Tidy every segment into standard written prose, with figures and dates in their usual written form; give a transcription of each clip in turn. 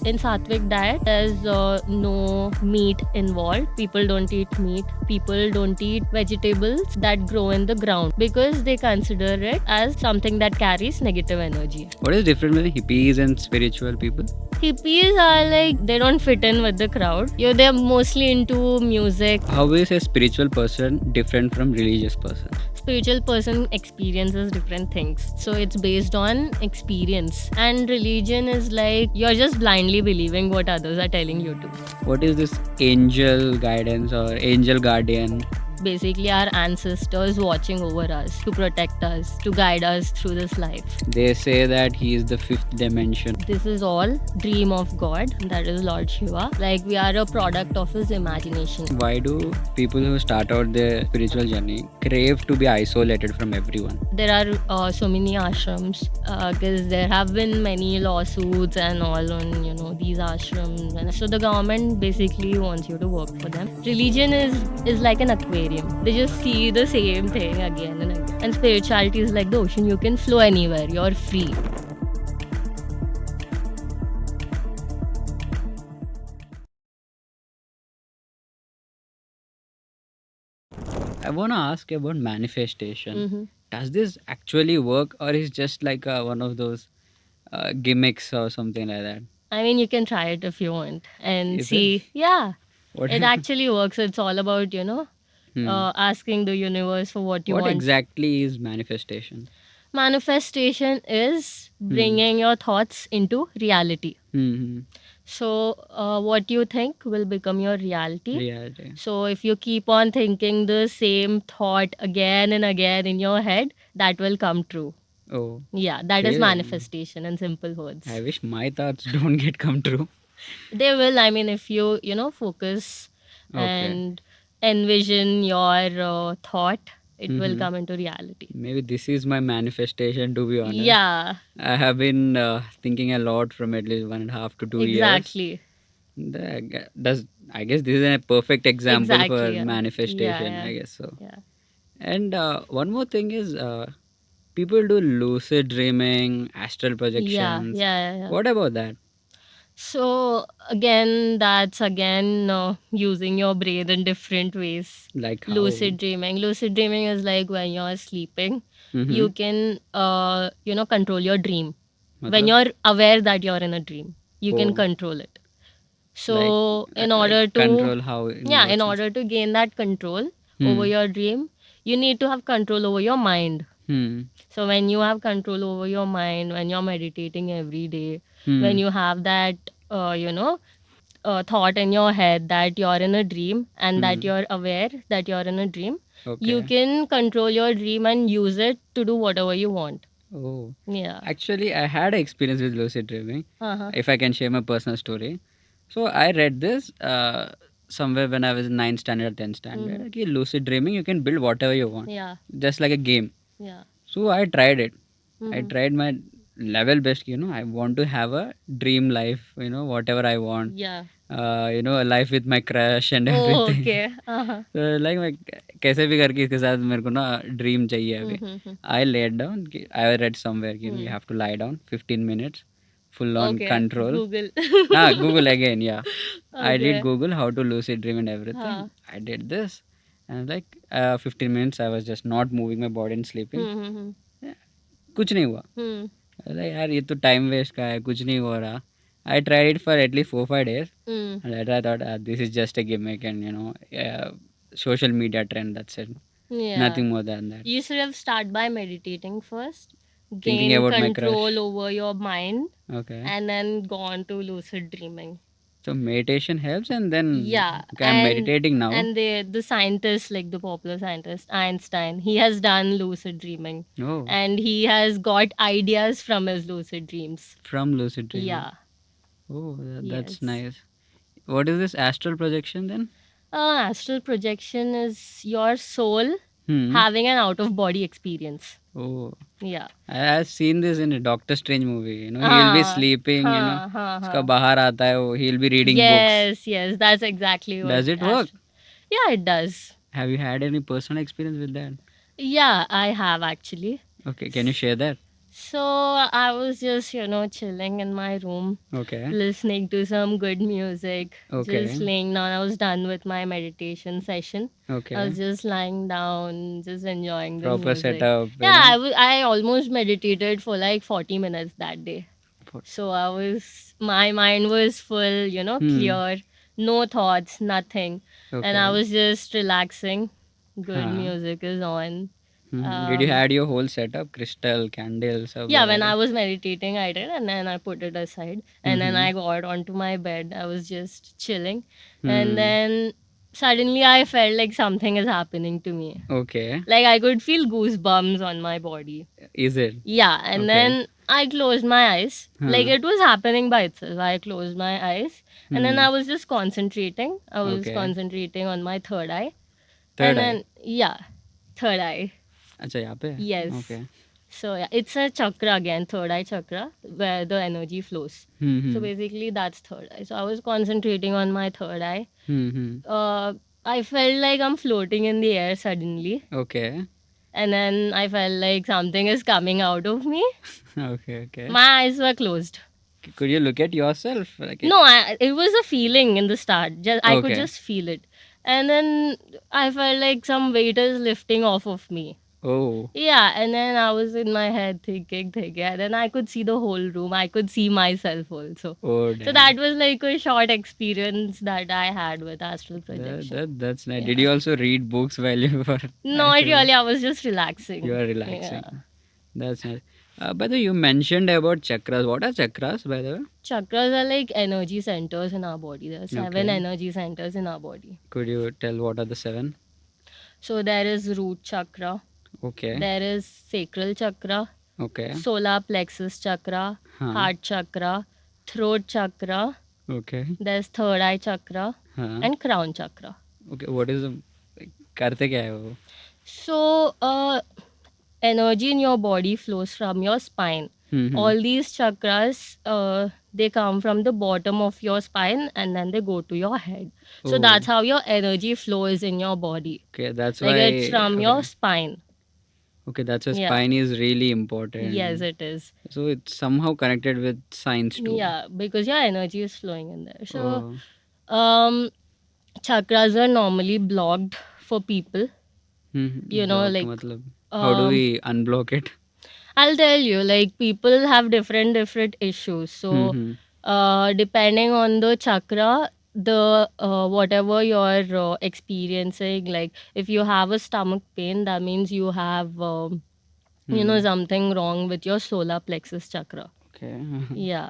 In Sattvic diet, there's no meat involved. People don't eat meat. People don't eat vegetables that grow in the ground because they consider it as something that carries negative energy. What is different between hippies and spiritual people? Hippies are like, they don't fit in with the crowd. They're mostly into music. How is a spiritual person different from religious person? Spiritual person experiences different things, so it's based on experience. And religion is like, you're just blindly believing what others are telling you to. What is this angel guidance or angel guardian? Basically, our ancestors watching over us to protect us, to guide us through this life. They say that he is the fifth dimension. This is all dream of God, that is Lord Shiva. Like, we are a product of his imagination. Why do people who start out their spiritual journey crave to be isolated from everyone? There are so many ashrams because there have been many lawsuits and all on these ashrams, and so the government basically wants you to work for them. Religion is like an aquarium. They just see the same thing again and again. And spirituality is like the ocean. You can flow anywhere. You're free. I want to ask about manifestation. Mhm. Does this actually work, or is just like one of those gimmicks or something like that? I mean, you can try it if you want and Is see. it? Yeah, What? it actually works. It's all about asking the universe for what you What want. exactly is manifestation? Manifestation is bringing your thoughts into reality. Hmm. So what you think will become your reality. Reality. So if you keep on thinking the same thought again and again in your head, that will come true. Oh, Yeah, that is really? manifestation in simple words. I wish my thoughts don't get come true. They will. I mean, if you focus Okay. and envision your thought, it will come into reality. Maybe this is my manifestation, to be honest. Yeah, I have been thinking a lot from at least 1.5 to 2 years. exactly. I guess this is a perfect example Exactly, for yeah. manifestation. Yeah, I guess so. yeah. And one more thing is, people do lucid dreaming, astral projections. Yeah. What about that? So again, that's using your brain in different ways. Like how? Lucid dreaming. Lucid dreaming is like when you're sleeping, Mhm. you can control your dream. When Matlab? you're aware that you're in a dream, you can Oh. control it. So Like, in order to control how? In what in sense? order to gain that control over your dream, you need to have control over your mind. So when you have control over your mind, when you're meditating every day, when you have that thought in your head that you're in a dream and that you're aware that you're in a dream, you Okay. can control your dream and use it to do whatever you want. Oh. Yeah. Actually, I had an experience with lucid dreaming. Uh-huh. If I can share my personal story. So I read this somewhere when I was in 9th standard, 10th standard. Okay, lucid dreaming, you can build whatever you want. Yeah. Just like a game. Yeah. So I tried it. I tried my level best, I want to have a dream life, whatever I want. Yeah. A life with my crush and Oh, everything. okay. Uh-huh. So like मैं कैसे भी करके इसके साथ मेरे को ना dream चाहिए अभी. I laid down. I read somewhere you have to lie down 15 minutes, full on Okay. control. Google. Google again, yeah. I did Okay. Google how to lucid dream and everything. Huh. I did this, and like 15 minutes I was just not moving my body and sleeping. कुछ नहीं हुआ. अरे यार ये तो time waste का है, कुछ नहीं हो रहा. I tried it for at least 4-5 days. And later I thought this is just a gimmick and social media trend, that's it. Yeah. Nothing more than that. You should have started by meditating first, Thinking gain about my crush. control over your mind, Okay. and then gone to lucid dreaming. So meditation helps, and then Yeah. okay, I'm meditating now. And the scientist, like the popular scientist Einstein, he has done lucid dreaming, Oh, and he has got ideas from his lucid dreams. from lucid dreaming. Yeah. Oh, that's Yes. nice. What is this astral projection then? Astral projection is your soul Hmm. having an out of body experience. Oh, Yeah. I've seen this in a Doctor Strange movie. He'll be sleeping. उसका बाहर आता है वो. He'll be reading books. Yes, that's exactly what. Does it work? Yeah, it does. Have you had any personal experience with that? Yeah, I have actually. Okay, can you share that? So I was just, chilling in my room, Okay. listening to some good music, Okay. just laying down. I was done with my meditation session. I Okay. was just lying down, just enjoying the Proper music. setup. Yeah, I almost meditated for like 40 minutes that day. For- So my mind was full, clear, no thoughts, nothing. And I Okay. was just relaxing. Good Huh. music is on. Did you Um, had your whole setup, crystal, candles, yeah, when I was meditating, I did, and then I put it aside, and then Mm-hmm. I got onto my bed. I was just chilling, and then suddenly I felt like something is happening to me. Okay. Like I could feel goosebumps on my body. Is it? Yeah, and Okay. then I closed my eyes. Like Huh. it was happening by itself. I closed my eyes, and then I was just concentrating. I was Okay. concentrating on my third eye, Third and eye. then yeah, third eye. अच्छा यहाँ पे Yes. Okay. So yeah, it's a chakra again, third eye chakra, where the energy flows. Hmm. So basically, that's third eye. So I was concentrating on my third eye. I felt like I'm floating in the air suddenly, Okay. and then I felt like something is coming out of me. Okay. Okay. My eyes were closed. Could you look at yourself? Like No, it was a feeling in the start. I could Okay. just feel it, and then I felt like some weight is lifting off of me. Oh. Yeah, and then I was in my head thinking, and then I could see the whole room. I could see myself also. Oh. So Damn. that was like a short experience that I had with astral projection. That's nice. Yeah. Did you also read books while you were Not actually- really, I was just relaxing. You are relaxing. Yeah. That's nice. By the way, you mentioned about chakras. What are chakras, by the way? Chakras are like energy centers in our body. There are 7 Okay. energy centers in our body. Could you tell what are the 7? So there is root chakra, Okay. there is sacral chakra, Okay. solar plexus chakra, Huh. heart chakra, throat chakra, Okay. there's third eye chakra, Huh. and crown chakra. Okay. What is the करते क्या है वो? So, energy in your body flows from your spine. Hmm. All these chakras, they come from the bottom of your spine and then they go to your head. So Oh. that's how your energy flows in your body. Okay, that's Like why. it's from your Okay. spine. Okay, that's why Yeah. spine is really important. Yes, it is. So it's somehow connected with science too. Yeah, because your energy is flowing in there. So, Oh. chakras are normally blocked for people. You know, Blocked like, मतलब how do we unblock it? I'll tell you, like people have different issues. So, depending on the chakra, the whatever you're experiencing, like if you have a stomach pain, that means you have something wrong with your solar plexus chakra. Okay. Yeah.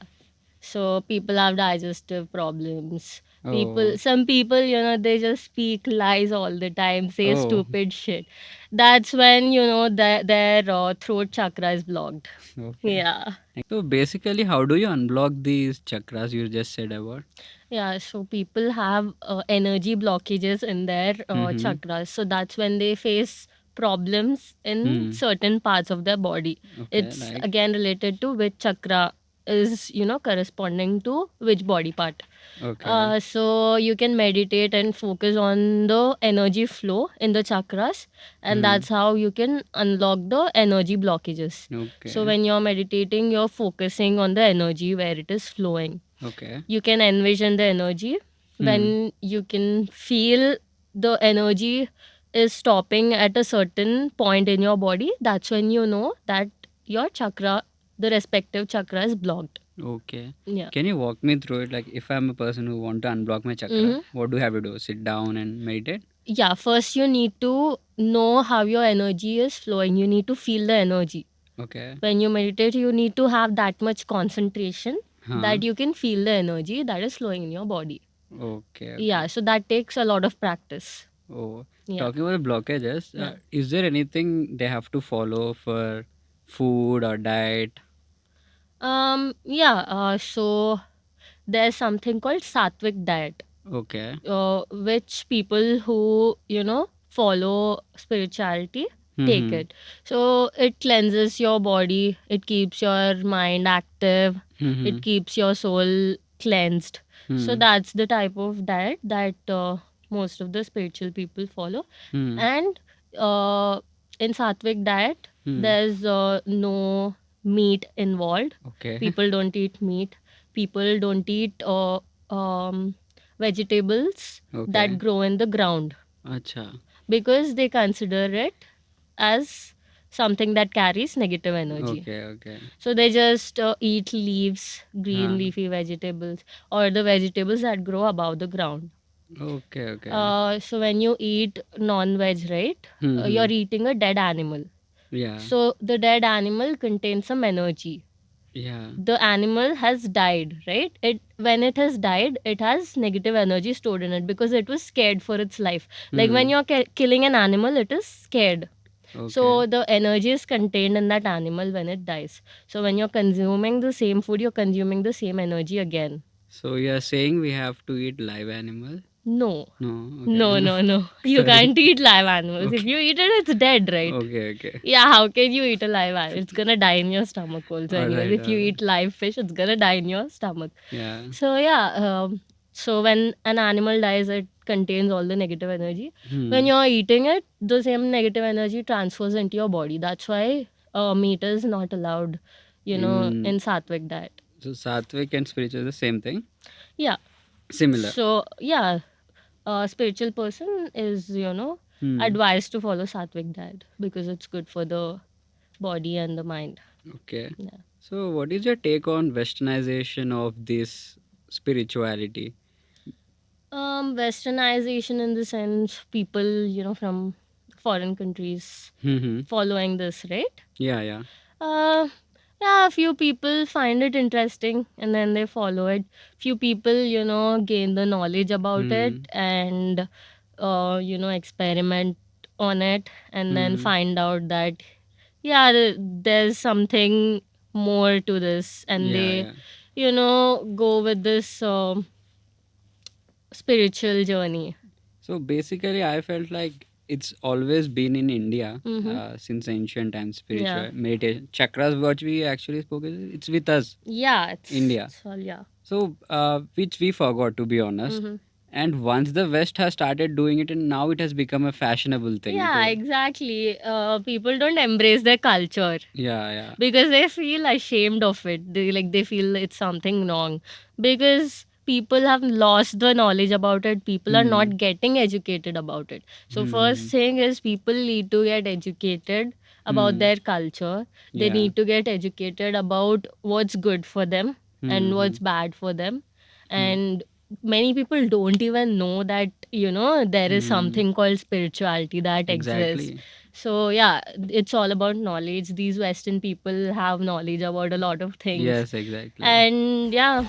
So people have digestive problems. Oh. Some people, they just speak lies all the time, say Oh. stupid shit. That's when, their throat chakra is blocked. Okay. Yeah. So basically, how do you unblock these chakras you just said about? Yeah, so people have energy blockages in their chakras. So that's when they face problems in certain parts of their body. Okay, It's like again related to which chakra is, corresponding to which body part. okay. So you can meditate and focus on the energy flow in the chakras, and that's how you can unlock the energy blockages. Okay. So when you're meditating, you're focusing on the energy where it is flowing. Okay. You can envision the energy. When you can feel the energy is stopping at a certain point in your body, that's when you know that your chakra, the respective chakra, is blocked. Okay. Yeah. Can you walk me through it? Like, if I'm a person who want to unblock my chakra, what do I have to do? Sit down and meditate? Yeah, first you need to know how your energy is flowing. You need to feel the energy. Okay. When you meditate, you need to have that much concentration Huh. that you can feel the energy that is flowing in your body. Okay. Yeah, so that takes a lot of practice. Oh, Yeah. talking about blockages, Yeah. is there anything they have to follow for food or diet? So there's something called sattvic diet, Okay. which people who, follow spirituality take it. So it cleanses your body, it keeps your mind active, it keeps your soul cleansed. So that's the type of diet that most of the spiritual people follow. And in sattvic diet, there's no meat involved. Okay. People don't eat meat. People don't eat vegetables Okay. that grow in the ground Acha. because they consider it as something that carries negative energy. Okay. Okay. So they just eat leaves, green Huh. leafy vegetables, or the vegetables that grow above the ground. Okay. Okay. So when you eat non-veg, right, you're eating a dead animal. Yeah. So the dead animal contains some energy. Yeah. The animal has died, right? When it has died, it has negative energy stored in it because it was scared for its life. Like when you're killing an animal, it is scared. Okay. So the energy is contained in that animal when it dies. So when you're consuming the same food, you're consuming the same energy again. So you are saying we have to eat live animal? No. No. No, Okay. no, no. You Sorry. can't eat live animals. If Okay. you eat it, it's dead, right? Okay. Okay. Yeah, how can you eat a live animal? It's gonna die in your stomach also. Anyways, Alright. if you Alright. eat live fish, it's gonna die in your stomach. Yeah. So yeah, so when an animal dies, it contains all the negative energy. When you're eating it, the same negative energy transfers into your body. That's why meat is not allowed, in Sattvic diet. So Sattvic and spiritual is the same thing? Yeah. Similar. So yeah, a spiritual person is, advised to follow Sattvic diet because it's good for the body and the mind. Okay. Yeah. So what is your take on westernization of this spirituality? Westernization in the sense people, from foreign countries following this, right? Yeah. Yeah. Yeah, a few people find it interesting and then they follow it. Few people, gain the knowledge about it and, experiment on it and then find out that, yeah, there's something more to this and Yeah. they, Yeah. go with this spiritual journey. So basically, I felt like it's always been in India since ancient times. Spiritual Yeah. meditation, chakras, what we actually spoke, it's with us, Yeah, India. it's all, yeah. So which we forgot, to be honest. Mhm. And once the West has started doing it, and now it has become a fashionable thing. Yeah, exactly. People don't embrace their culture Yeah. because they feel ashamed of it. They feel it's something wrong because people have lost the knowledge about it. People are not getting educated about it. So first thing is people need to get educated about their culture. They Yeah. need to get educated about what's good for them and what's bad for them. And many people don't even know that there is something called spirituality that exists. Exactly. So yeah, it's all about knowledge. These Western people have knowledge about a lot of things. Yes, exactly. And yeah,